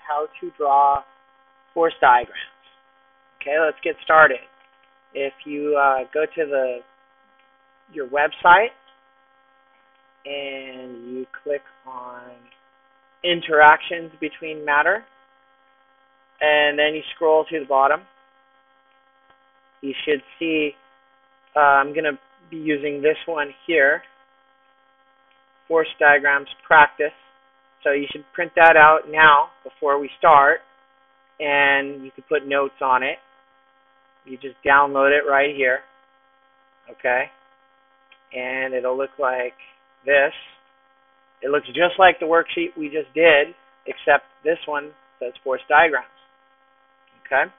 how to draw force diagrams. Okay, let's get started. If you go to your website and you click on interactions between matter, and then you scroll to the bottom, you should see I'm going to be using this one here, Force Diagrams Practice. So you should print that out now before we start, and you can put notes on it. You just download it right here, okay? And it'll look like this. It looks just like the worksheet we just did, except this one says Force Diagrams, okay?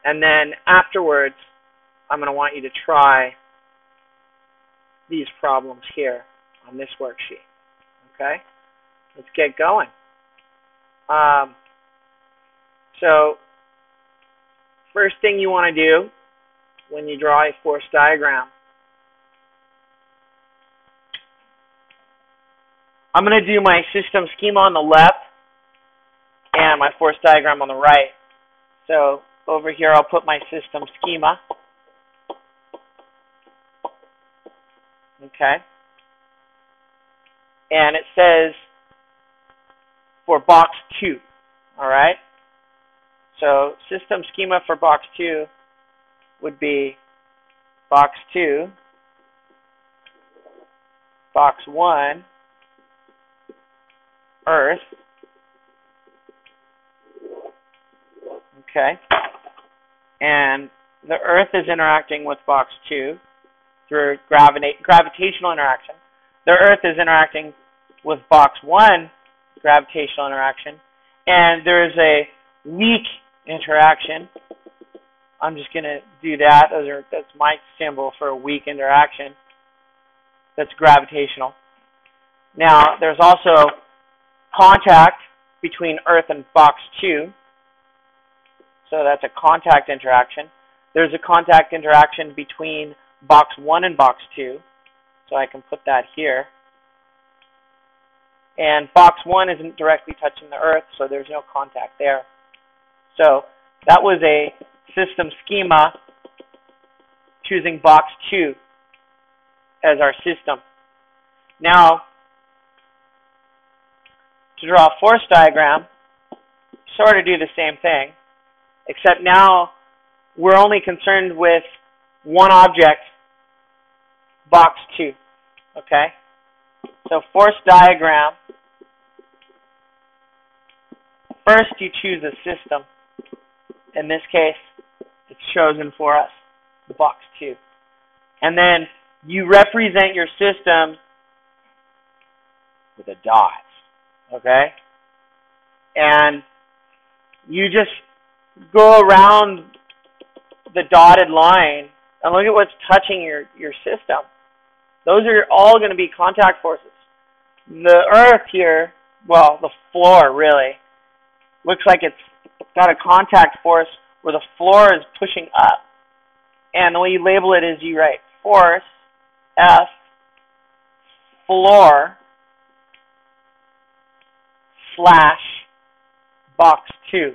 And then afterwards, I'm going to want you to try these problems here on this worksheet, okay? Let's get going. So first thing you want to do when you draw a force diagram, I'm going to do my system schema on the left and my force diagram on the right. So over here I'll put my system schema. Okay. And it says for box 2. All right. So system schema for box 2 would be box 2, box 1, Earth. Okay. And the Earth is interacting with box 2 through gravitational interaction. The Earth is interacting with box 1, gravitational interaction. And there is a weak interaction. I'm just going to do that. That's my symbol for a weak interaction. That's gravitational. Now, there's also contact between Earth and box 2. So that's a contact interaction. There's a contact interaction between box 1 and box 2. So I can put that here. And box 1 isn't directly touching the Earth, so there's no contact there. So that was a system schema choosing box 2 as our system. Now, to draw a force diagram, sort of do the same thing, except now we're only concerned with one object, box 2. Okay? So force diagram, first you choose a system. In this case, it's chosen for us, the box 2. And then you represent your system with a dot. Okay? And you just go around the dotted line and look at what's touching your system. Those are all going to be contact forces. The Earth here, well, the floor really, looks like it's got a contact force where the floor is pushing up. And the way you label it is you write force, F, floor, slash, box 2.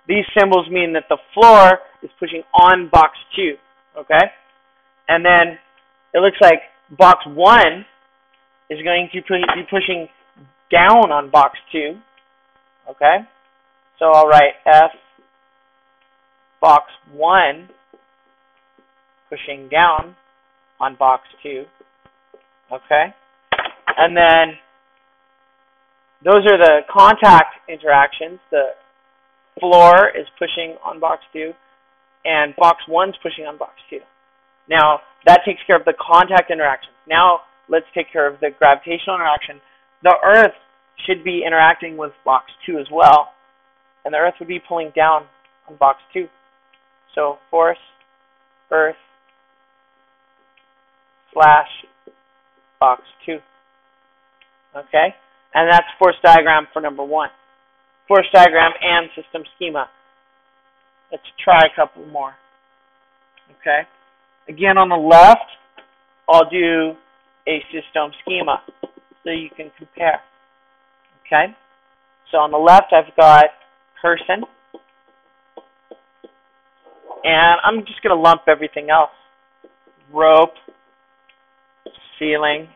These symbols mean that the floor is pushing on box 2. Okay? And then it looks like box 1 is going to be pushing down on box 2. Okay? So I'll write F, box 1, pushing down on box 2. Okay? And then those are the contact interactions. The floor is pushing on box 2, and box 1 is pushing on box 2. Now, that takes care of the contact interactions. Now, let's take care of the gravitational interaction. The Earth should be interacting with box 2 as well, and the Earth would be pulling down on box 2. So, force, Earth, slash, box 2. Okay? And that's force diagram for number 1. Force diagram and system schema. Let's try a couple more. Okay? Again, on the left, I'll do a system schema so you can compare. Okay? So on the left, I've got person. And I'm just going to lump everything else. Rope, ceiling.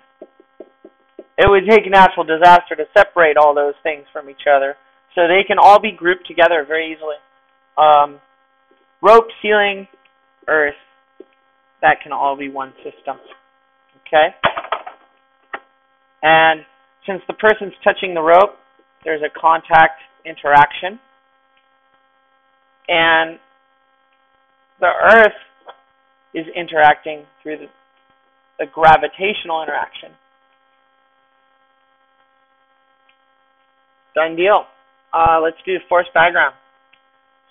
It would take a natural disaster to separate all those things from each other. So they can all be grouped together very easily. Rope, ceiling, earth, that can all be one system. Okay? And since the person's touching the rope, there's a contact interaction. And the earth is interacting through the gravitational interaction. Done deal. Let's do the force diagram.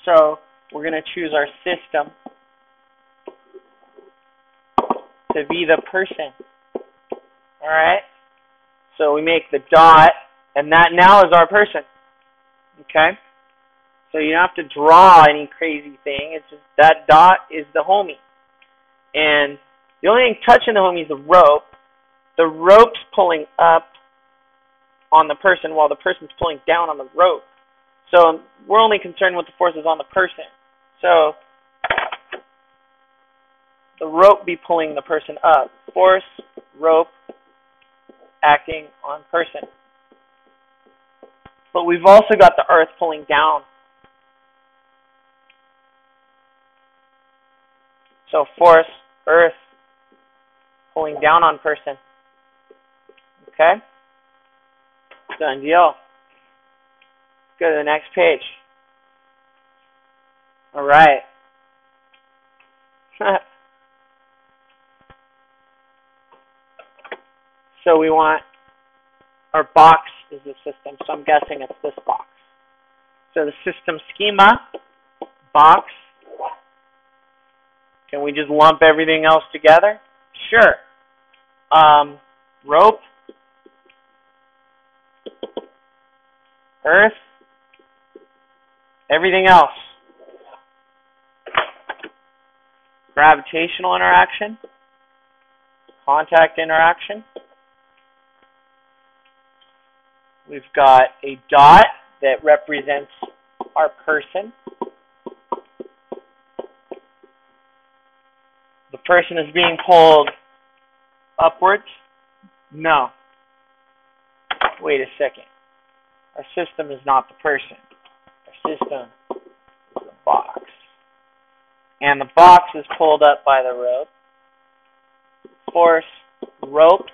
So we're going to choose our system to be the person. Alright? So we make the dot, and that now is our person. Okay? So you don't have to draw any crazy thing. It's just that dot is the homie. And the only thing touching the homie is the rope. The rope's pulling up on the person while the person's pulling down on the rope. So we're only concerned with the forces on the person. So the rope be pulling the person up. Force, rope, acting on person. But we've also got the earth pulling down. So force, earth, pulling down on person. Okay? Done deal. Let's go to the next page. Alright. So we want our box is the system, so I'm guessing it's this box. So the system schema, box. Can we just lump everything else together? Sure. Rope, earth, everything else. Gravitational interaction, contact interaction. We've got a dot that represents our person. The person is being pulled upwards? No. Wait a second. Our system is not the person. Our system is the box. And the box is pulled up by the rope. Force, rope,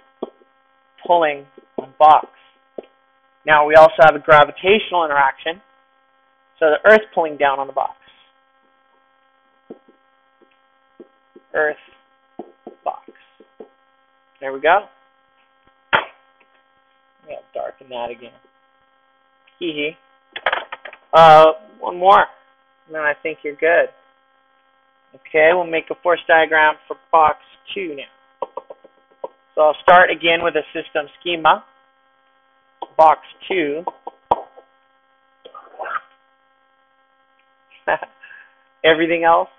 pulling on box. Now we also have a gravitational interaction. So the earth pulling down on the box. Earth, box. There we go. I'm going to darken that again. Hee hee. One more. And then I think you're good. Okay, we'll make a force diagram for box 2 now. So I'll start again with a system schema. Box 2. Everything else.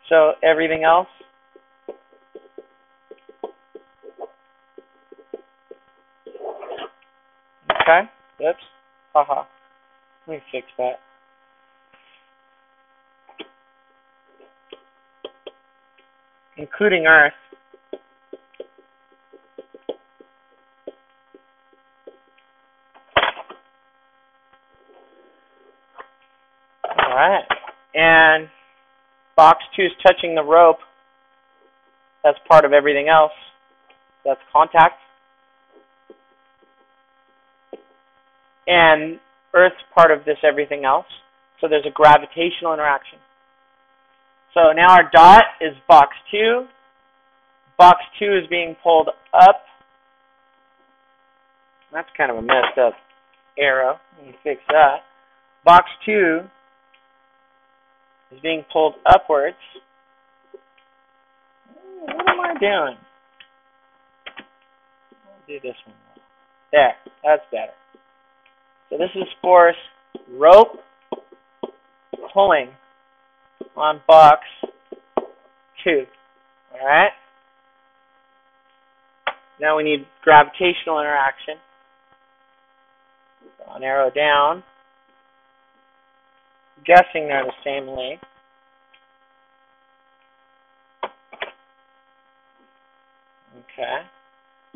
So everything else. Okay. Oops. Haha. Let me fix that. Including earth. Alright. And box 2 is touching the rope. That's part of everything else. That's contact. And earth's part of this everything else. So there's a gravitational interaction. So now our dot is box 2. Box 2 is being pulled up. That's kind of a messed up arrow. Let me fix that. Box 2 is being pulled upwards. What am I doing? I'll do this one. There. That's better. So this is force, rope, pulling on box 2. Alright? Now we need gravitational interaction. I'll narrow down. I'm guessing they're the same length. Okay.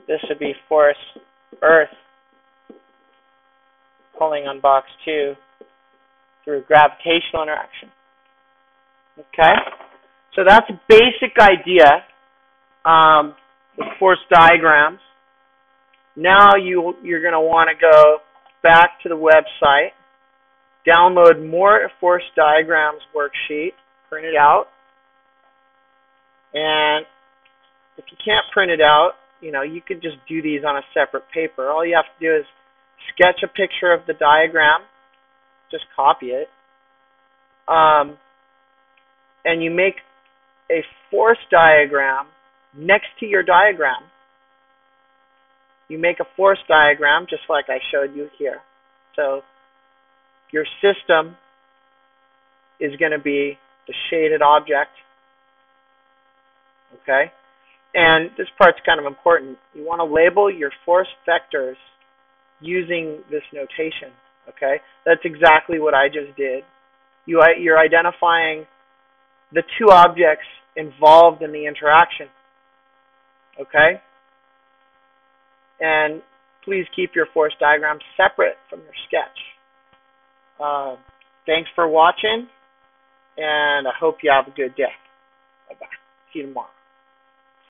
This would be force Earth pulling on box 2 through gravitational interaction. Okay? So that's a basic idea with force diagrams. Now you're going to want to go back to the website, download more force diagrams worksheet, print it out, and if you can't print it out, you could just do these on a separate paper. All you have to do is sketch a picture of the diagram, just copy it, and you make a force diagram next to your diagram. You make a force diagram just like I showed you here. So your system is going to be the shaded object. Okay? And this part's kind of important. You want to label your force vectors using this notation. Okay? That's exactly what I just did. You're identifying the two objects involved in the interaction. Okay? And please keep your force diagram separate from your sketch. Thanks for watching, and I hope you have a good day. Bye-bye. See you tomorrow.